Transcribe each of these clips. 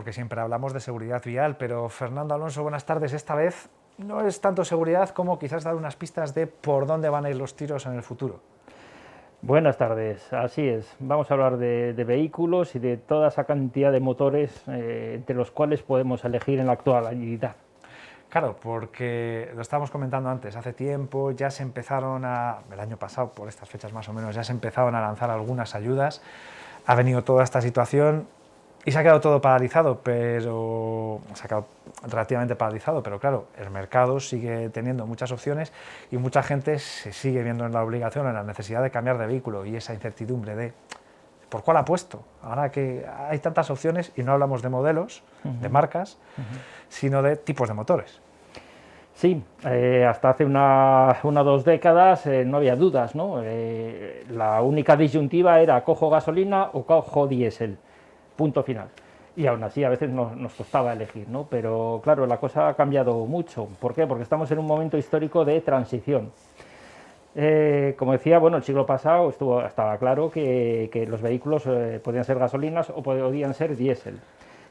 porque siempre hablamos de seguridad vial, pero Fernando Alonso, buenas tardes. Esta vez no es tanto seguridad como quizás dar unas pistas de por dónde van a ir los tiros en el futuro. Buenas tardes, así es. Vamos a hablar de vehículos y de toda esa cantidad de motores entre los cuales podemos elegir en la actualidad. Claro, porque lo estábamos comentando antes, hace tiempo ya se empezaron el año pasado, por estas fechas más o menos, ya se empezaron a lanzar algunas ayudas, ha venido toda esta situación y se ha quedado todo paralizado, pero se ha quedado relativamente paralizado, pero claro, el mercado sigue teniendo muchas opciones y mucha gente se sigue viendo en la obligación, en la necesidad de cambiar de vehículo y esa incertidumbre de ¿por cuál apuesto? Ahora que hay tantas opciones y no hablamos de modelos, de marcas, sino de tipos de motores. Sí, hasta hace una o 2 décadas no había dudas, ¿no? La única disyuntiva era cojo gasolina o cojo diésel, punto final. Y aún así a veces nos costaba elegir, ¿no? Pero claro, la cosa ha cambiado mucho. ¿Por qué? Porque estamos en un momento histórico de transición. Como decía, bueno, el siglo pasado estaba claro que los vehículos podían ser gasolinas o podían ser diésel.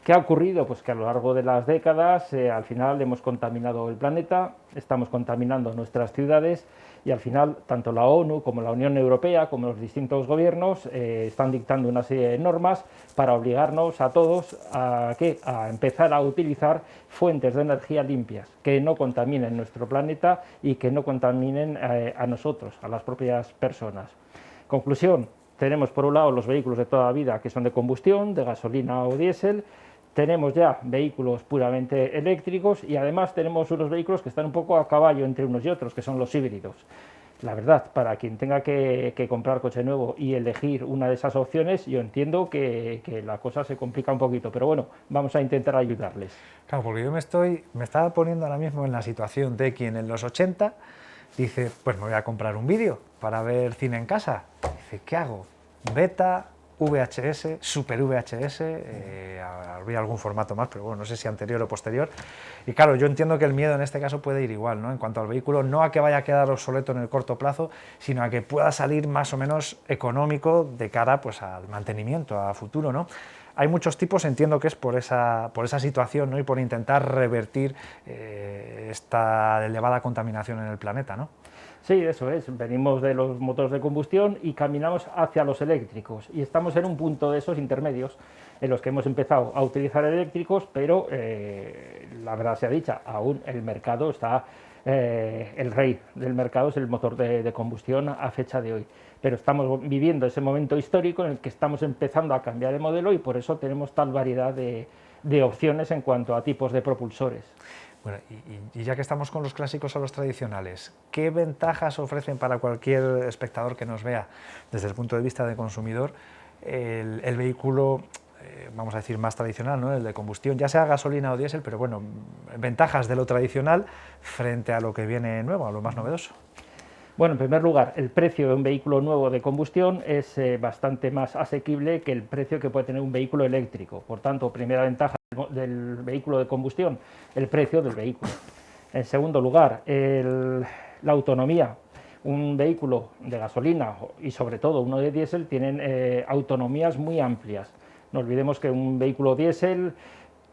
¿Qué ha ocurrido? Pues que a lo largo de las décadas al final hemos contaminado el planeta, estamos contaminando nuestras ciudades y al final tanto la ONU como la Unión Europea como los distintos gobiernos están dictando una serie de normas para obligarnos a todos a empezar a utilizar fuentes de energía limpias que no contaminen nuestro planeta y que no contaminen a nosotros, a las propias personas. Conclusión, tenemos por un lado los vehículos de toda la vida que son de combustión, de gasolina o diésel. Tenemos ya vehículos puramente eléctricos y además tenemos unos vehículos que están un poco a caballo entre unos y otros, que son los híbridos. La verdad, para quien tenga que comprar coche nuevo y elegir una de esas opciones, yo entiendo que la cosa se complica un poquito, pero bueno, vamos a intentar ayudarles. Claro, porque yo me estaba poniendo ahora mismo en la situación de quien en los 80 dice, pues me voy a comprar un vídeo para ver cine en casa. Dice, ¿qué hago? Beta, VHS, Super VHS, habría algún formato más, pero bueno, no sé si anterior o posterior. Y claro, yo entiendo que el miedo en este caso puede ir igual, ¿no? En cuanto al vehículo, no a que vaya a quedar obsoleto en el corto plazo, sino a que pueda salir más o menos económico de cara pues, al mantenimiento, a futuro, ¿no? Hay muchos tipos, entiendo que es por esa situación, ¿no? Y por intentar revertir esta elevada contaminación en el planeta, ¿no? Sí, eso es. Venimos de los motores de combustión y caminamos hacia los eléctricos. Y estamos en un punto de esos intermedios en los que hemos empezado a utilizar eléctricos, pero la verdad sea dicha, aún el mercado está, el rey del mercado es el motor de combustión a fecha de hoy. Pero estamos viviendo ese momento histórico en el que estamos empezando a cambiar el modelo y por eso tenemos tal variedad de opciones en cuanto a tipos de propulsores. Bueno, y ya que estamos con los clásicos o los tradicionales, ¿qué ventajas ofrecen para cualquier espectador que nos vea desde el punto de vista de consumidor el vehículo, vamos a decir, más tradicional, ¿no? El de combustión, ya sea gasolina o diésel, pero bueno, ventajas de lo tradicional frente a lo que viene nuevo, a lo más novedoso? Bueno, en primer lugar, el precio de un vehículo nuevo de combustión es bastante más asequible que el precio que puede tener un vehículo eléctrico. Por tanto, primera ventaja del vehículo de combustión, el precio del vehículo. En segundo lugar, la autonomía. Un vehículo de gasolina y sobre todo uno de diésel tienen autonomías muy amplias. No olvidemos que un vehículo diésel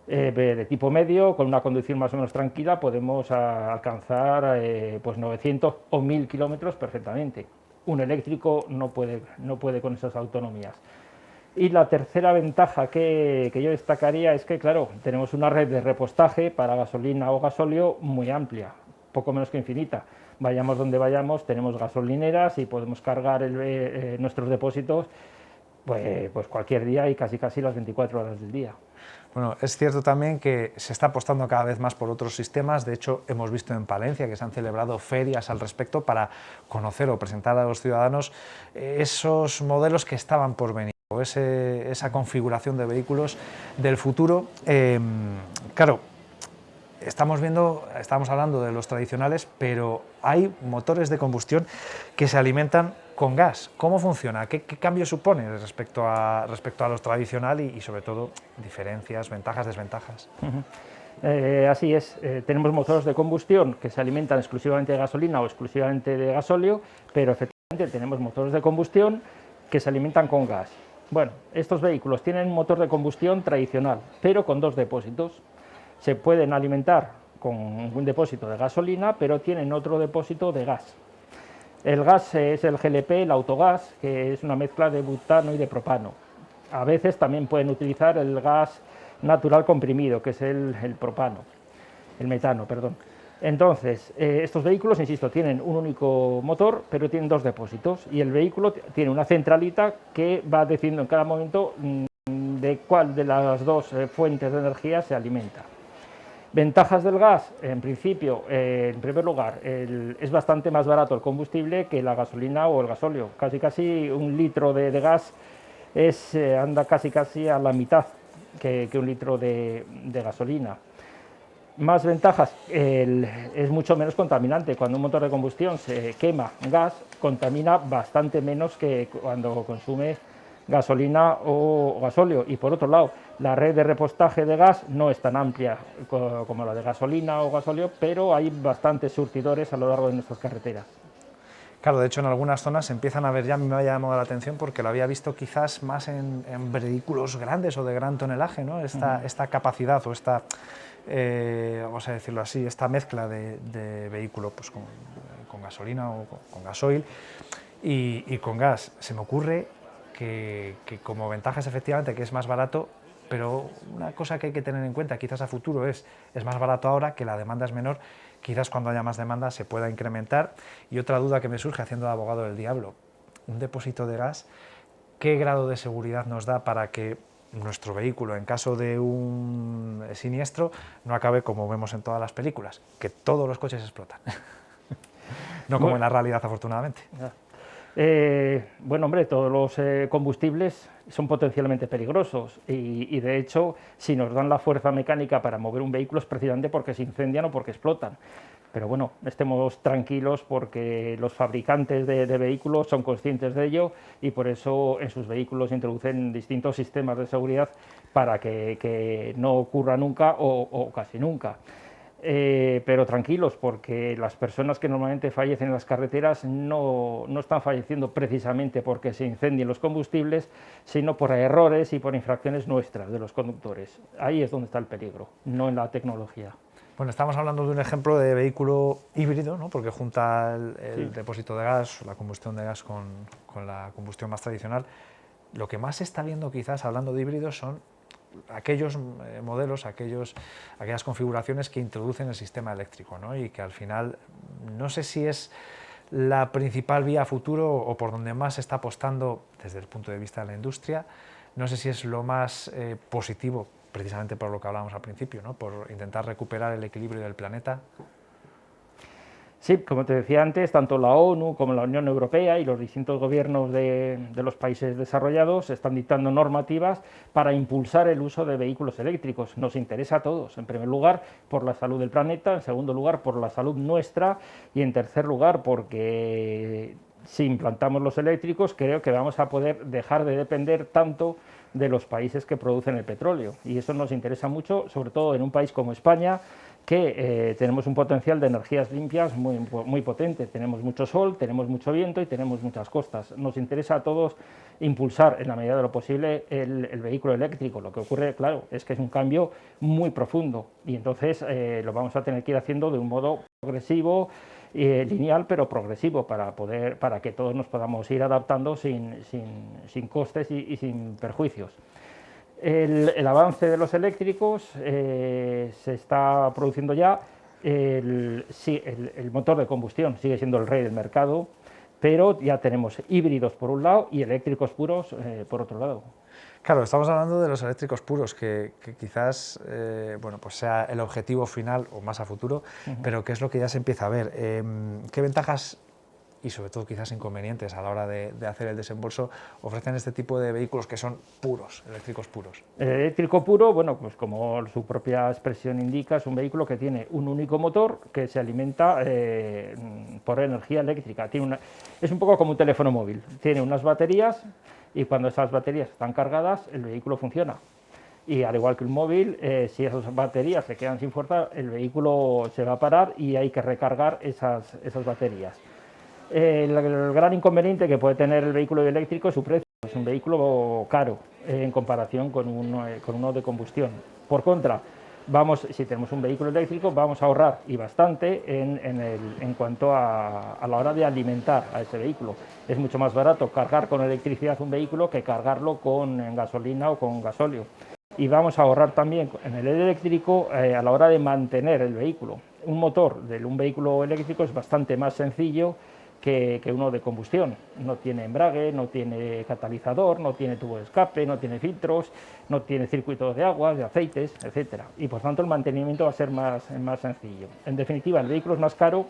de tipo medio, con una conducción más o menos tranquila, podemos alcanzar pues 900 o 1000 kilómetros perfectamente. Un eléctrico no puede con esas autonomías. Y la tercera ventaja que yo destacaría es que, claro, tenemos una red de repostaje para gasolina o gasóleo muy amplia, poco menos que infinita. Vayamos donde vayamos, tenemos gasolineras y podemos cargar nuestros depósitos pues cualquier día y casi las 24 horas del día. Bueno, es cierto también que se está apostando cada vez más por otros sistemas. De hecho, hemos visto en Palencia que se han celebrado ferias al respecto para conocer o presentar a los ciudadanos esos modelos que estaban por venir, o esa configuración de vehículos del futuro. Claro, estamos hablando de los tradicionales, pero hay motores de combustión que se alimentan con gas. ¿Cómo funciona? ¿Qué cambio supone respecto a los tradicional y sobre todo diferencias, ventajas, desventajas? Así es, tenemos motores de combustión que se alimentan exclusivamente de gasolina o exclusivamente de gasóleo, pero efectivamente tenemos motores de combustión que se alimentan con gas. Bueno, estos vehículos tienen un motor de combustión tradicional, pero con dos depósitos. Se pueden alimentar con un depósito de gasolina, pero tienen otro depósito de gas. El gas es el GLP, el autogás, que es una mezcla de butano y de propano. A veces también pueden utilizar el gas natural comprimido, que es el metano, perdón. Entonces, estos vehículos, insisto, tienen un único motor, pero tienen dos depósitos, y el vehículo tiene una centralita que va decidiendo en cada momento de cuál de las dos fuentes de energía se alimenta. Ventajas del gas, en principio, en primer lugar, es bastante más barato el combustible que la gasolina o el gasóleo. Casi un litro de gas anda casi a la mitad que un litro de gasolina. Más ventajas, es mucho menos contaminante. Cuando un motor de combustión se quema gas, contamina bastante menos que cuando consume gasolina o gasóleo. Y por otro lado, la red de repostaje de gas no es tan amplia como la de gasolina o gasóleo, pero hay bastantes surtidores a lo largo de nuestras carreteras. Claro, de hecho en algunas zonas se empiezan a ver, ya me ha llamado la atención porque lo había visto quizás más en vehículos grandes o de gran tonelaje, ¿no? Esta capacidad o esta, vamos a decirlo así, esta mezcla de vehículo pues, con gasolina o con gasoil y con gas. Se me ocurre que como ventajas efectivamente que es más barato, pero una cosa que hay que tener en cuenta quizás a futuro es más barato ahora, que la demanda es menor, quizás cuando haya más demanda se pueda incrementar. Y otra duda que me surge haciendo de abogado del diablo, un depósito de gas, ¿qué grado de seguridad nos da para que nuestro vehículo, en caso de un siniestro, no acabe como vemos en todas las películas, que todos los coches explotan? No como en la realidad, afortunadamente. Bueno, hombre, todos los combustibles son potencialmente peligrosos y de hecho, si nos dan la fuerza mecánica para mover un vehículo es precisamente porque se incendian o porque explotan. Pero bueno, estemos tranquilos porque los fabricantes de vehículos son conscientes de ello y por eso en sus vehículos introducen distintos sistemas de seguridad para que no ocurra nunca o casi nunca. Pero tranquilos, porque las personas que normalmente fallecen en las carreteras no están falleciendo precisamente porque se incendien los combustibles, sino por errores y por infracciones nuestras de los conductores. Ahí es donde está el peligro, no en la tecnología. Bueno, estamos hablando de un ejemplo de vehículo híbrido, ¿no? Porque junta el Sí. depósito de gas, la combustión de gas con la combustión más tradicional. Lo que más se está viendo quizás hablando de híbridos son aquellos modelos, aquellas configuraciones que introducen el sistema eléctrico, ¿no? Y que al final no sé si es la principal vía a futuro o por donde más se está apostando desde el punto de vista de la industria. No sé si es lo más positivo, precisamente por lo que hablábamos al principio, ¿no? Por intentar recuperar el equilibrio del planeta. Sí, como te decía antes, tanto la ONU como la Unión Europea y los distintos gobiernos de los países desarrollados están dictando normativas para impulsar el uso de vehículos eléctricos. Nos interesa a todos, en primer lugar por la salud del planeta, en segundo lugar por la salud nuestra y en tercer lugar porque si implantamos los eléctricos creo que vamos a poder dejar de depender tanto de los países que producen el petróleo y eso nos interesa mucho, sobre todo en un país como España, que tenemos un potencial de energías limpias muy potente. Tenemos mucho sol, tenemos mucho viento y tenemos muchas costas. Nos interesa a todos impulsar en la medida de lo posible el vehículo eléctrico. Lo que ocurre, claro, es que es un cambio muy profundo y entonces lo vamos a tener que ir haciendo de un modo progresivo, lineal, pero progresivo para que todos nos podamos ir adaptando sin costes y sin perjuicios. El avance de los eléctricos se está produciendo ya. El motor de combustión sigue siendo el rey del mercado, pero ya tenemos híbridos por un lado y eléctricos puros por otro lado. Claro, estamos hablando de los eléctricos puros, que quizás bueno, pues sea el objetivo final o más a futuro, pero ¿qué es lo que ya se empieza a ver? ¿Qué ventajas y sobre todo quizás inconvenientes a la hora de hacer el desembolso ofrecen este tipo de vehículos que son puros, eléctricos puros? El eléctrico puro, bueno, pues como su propia expresión indica, es un vehículo que tiene un único motor que se alimenta por energía eléctrica. Es un poco como un teléfono móvil, tiene unas baterías y cuando esas baterías están cargadas el vehículo funciona. Y al igual que un móvil, si esas baterías se quedan sin fuerza, el vehículo se va a parar y hay que recargar esas baterías. El gran inconveniente que puede tener el vehículo eléctrico es su precio. Es un vehículo caro en comparación con uno de combustión. Por contra, si tenemos un vehículo eléctrico, vamos a ahorrar y bastante en cuanto a la hora de alimentar a ese vehículo. Es mucho más barato cargar con electricidad un vehículo que cargarlo con gasolina o con gasóleo. Y vamos a ahorrar también en el eléctrico a la hora de mantener el vehículo. Un motor de un vehículo eléctrico es bastante más sencillo que uno de combustión. No tiene embrague, no tiene catalizador, no tiene tubo de escape, no tiene filtros, no tiene circuitos de aguas, de aceites, etc. Y por tanto el mantenimiento va a ser más sencillo. En definitiva, el vehículo es más caro,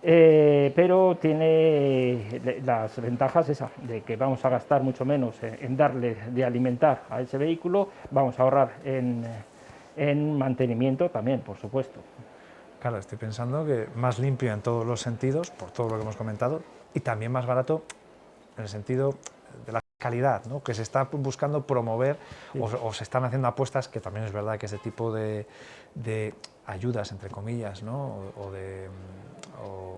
pero tiene las ventajas de que vamos a gastar mucho menos en darle de alimentar a ese vehículo, vamos a ahorrar en mantenimiento también, por supuesto. Claro, estoy pensando que más limpio en todos los sentidos, por todo lo que hemos comentado, y también más barato en el sentido de la calidad, ¿no? Que se está buscando promover, sí, o se están haciendo apuestas, que también es verdad que ese tipo de ayudas, entre comillas, ¿no?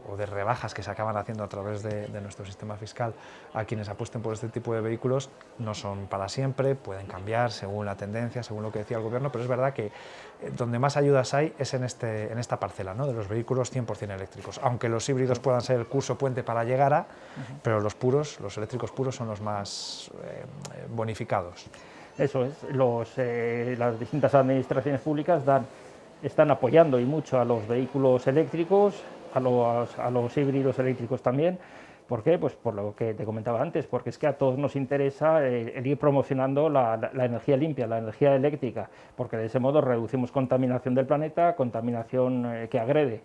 o de rebajas que se acaban haciendo a través de nuestro sistema fiscal a quienes apuesten por este tipo de vehículos, no son para siempre, pueden cambiar según la tendencia, según lo que decía el gobierno, pero es verdad que donde más ayudas hay es en esta parcela, ¿no? De los vehículos 100% eléctricos, aunque los híbridos puedan ser el curso puente para llegar a, pero los eléctricos puros son los más bonificados. Eso es, las distintas administraciones públicas están apoyando y mucho a los vehículos eléctricos, a los híbridos eléctricos también. ¿Por qué? Pues por lo que te comentaba antes, porque es que a todos nos interesa el ir promocionando la energía limpia, la energía eléctrica, porque de ese modo reducimos contaminación del planeta, contaminación que agrede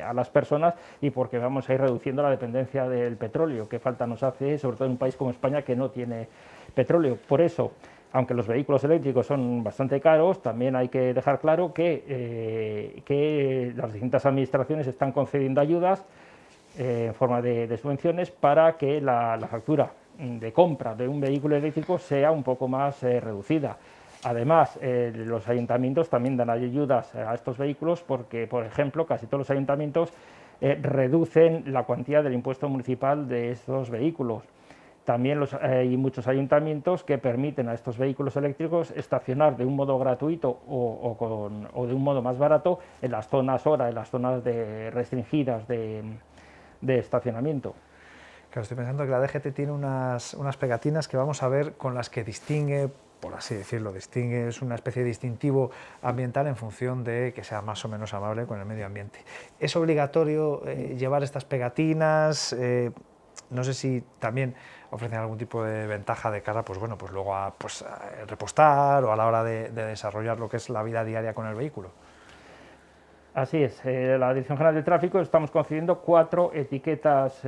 a las personas, y porque vamos a ir reduciendo la dependencia del petróleo, que falta nos hace, sobre todo en un país como España que no tiene petróleo. Por eso, aunque los vehículos eléctricos son bastante caros, también hay que dejar claro que las distintas administraciones están concediendo ayudas en forma de subvenciones para que la factura de compra de un vehículo eléctrico sea un poco más reducida. Además, los ayuntamientos también dan ayudas a estos vehículos porque, por ejemplo, casi todos los ayuntamientos reducen la cuantía del impuesto municipal de estos vehículos. También hay muchos ayuntamientos que permiten a estos vehículos eléctricos estacionar de un modo gratuito o de un modo más barato en las zonas hora, en las zonas restringidas de estacionamiento. Claro, estoy pensando que la DGT tiene unas pegatinas que vamos a ver con las que distingue, por así decirlo, es una especie de distintivo ambiental en función de que sea más o menos amable con el medio ambiente. ¿Es obligatorio llevar estas pegatinas? No sé si también ofrecen algún tipo de ventaja de cara, pues bueno, pues luego a repostar o a la hora de desarrollar lo que es la vida diaria con el vehículo. Así es, la Dirección General de Tráfico estamos concediendo 4 etiquetas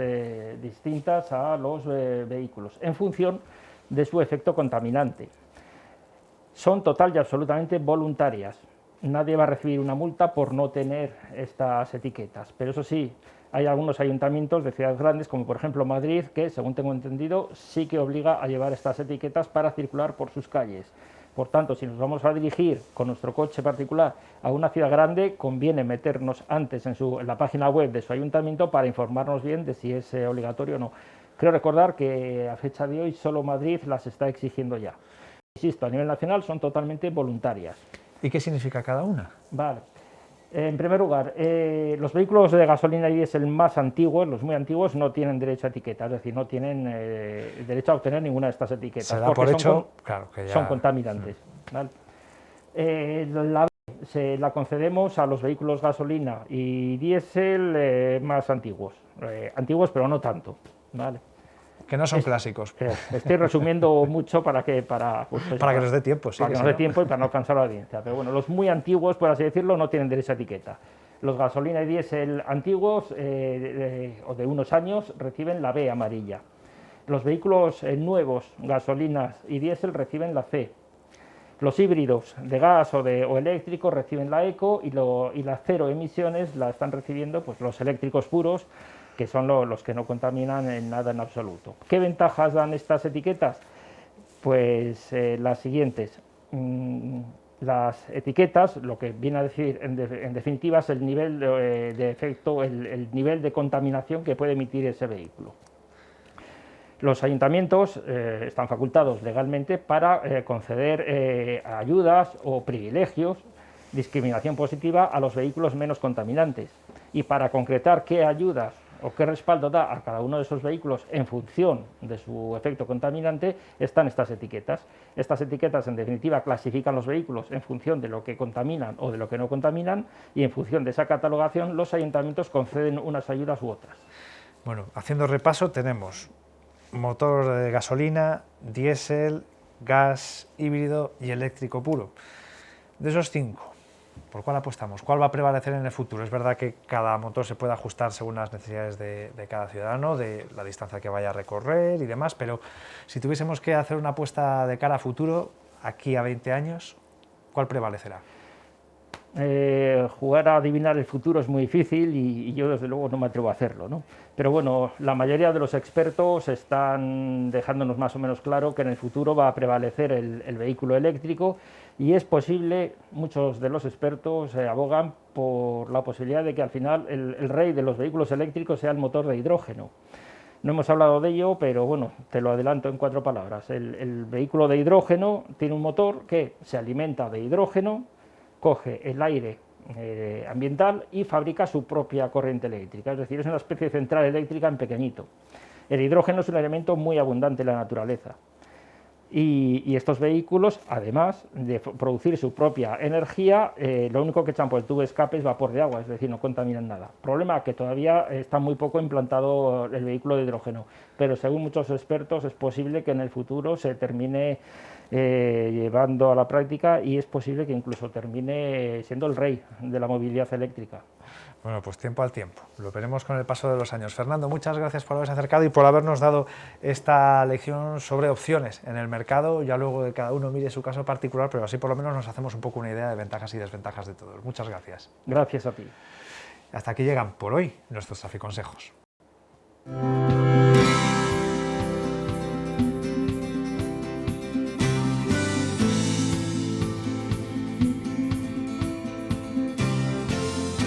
distintas a los vehículos en función de su efecto contaminante. Son total y absolutamente voluntarias. Nadie va a recibir una multa por no tener estas etiquetas, pero eso sí, hay algunos ayuntamientos de ciudades grandes, como por ejemplo Madrid, que según tengo entendido sí que obliga a llevar estas etiquetas para circular por sus calles. Por tanto, si nos vamos a dirigir con nuestro coche particular a una ciudad grande, conviene meternos antes en la página web de su ayuntamiento para informarnos bien de si es obligatorio o no. Creo recordar que a fecha de hoy solo Madrid las está exigiendo ya. Insisto, a nivel nacional son totalmente voluntarias. ¿Y qué significa cada una? Vale. En primer lugar, los vehículos de gasolina y diésel más antiguos, los muy antiguos, no tienen derecho a etiqueta, es decir, no tienen derecho a obtener ninguna de estas etiquetas. Se da por hecho, claro, que ya... son contaminantes. ¿Vale? La concedemos a los vehículos gasolina y diésel más antiguos, pero no tanto. ¿Vale? Que no son clásicos. Estoy resumiendo mucho para que nos dé tiempo, sí. Para que nos dé tiempo y para no cansar a la audiencia. Pero bueno, los muy antiguos, por así decirlo, no tienen derecho a etiqueta. Los gasolina y diésel antiguos o de unos años reciben la B amarilla. Los vehículos nuevos, gasolinas y diésel, reciben la C. Los híbridos de gas o eléctrico reciben la ECO y las cero emisiones la están recibiendo pues, los eléctricos puros, que son los que no contaminan en nada en absoluto. ¿Qué ventajas dan estas etiquetas? Pues las siguientes. Las etiquetas, lo que viene a decir en definitiva es el nivel de efecto, el nivel de contaminación que puede emitir ese vehículo. Los ayuntamientos están facultados legalmente para conceder ayudas o privilegios, discriminación positiva a los vehículos menos contaminantes. Y para concretar qué ayudas o qué respaldo da a cada uno de esos vehículos en función de su efecto contaminante, están estas etiquetas. Estas etiquetas, en definitiva, clasifican los vehículos en función de lo que contaminan o de lo que no contaminan, y en función de esa catalogación los ayuntamientos conceden unas ayudas u otras. Bueno, haciendo repaso, tenemos motor de gasolina, diésel, gas híbrido y eléctrico puro. De esos 5, ¿por cuál apostamos? ¿Cuál va a prevalecer en el futuro? Es verdad que cada motor se puede ajustar según las necesidades de cada ciudadano, de la distancia que vaya a recorrer y demás, pero si tuviésemos que hacer una apuesta de cara a futuro, aquí a 20 años, ¿cuál prevalecerá? Jugar a adivinar el futuro es muy difícil y yo desde luego no me atrevo a hacerlo, ¿no? Pero bueno, la mayoría de los expertos están dejándonos más o menos claro que en el futuro va a prevalecer el vehículo eléctrico, y es posible, muchos de los expertos abogan por la posibilidad de que al final el rey de los vehículos eléctricos sea el motor de hidrógeno. No hemos hablado de ello, pero bueno, te lo adelanto en 4 palabras. El vehículo de hidrógeno tiene un motor que se alimenta de hidrógeno, coge el aire ambiental y fabrica su propia corriente eléctrica, es decir, es una especie de central eléctrica en pequeñito. El hidrógeno es un elemento muy abundante en la naturaleza, y estos vehículos, además de producir su propia energía, lo único que echan por el tubo de escape es vapor de agua, es decir, no contaminan nada. Problema que todavía está muy poco implantado el vehículo de hidrógeno, pero según muchos expertos es posible que en el futuro se termine llevando a la práctica, y es posible que incluso termine siendo el rey de la movilidad eléctrica. Bueno, pues tiempo al tiempo, lo veremos con el paso de los años. Fernando, muchas gracias por haberse acercado y por habernos dado esta lección sobre opciones en el mercado. Ya luego de cada uno mire su caso particular, pero así por lo menos nos hacemos un poco una idea de ventajas y desventajas de todos. Muchas gracias. Gracias a ti. Hasta aquí llegan por hoy nuestros Traficonsejos.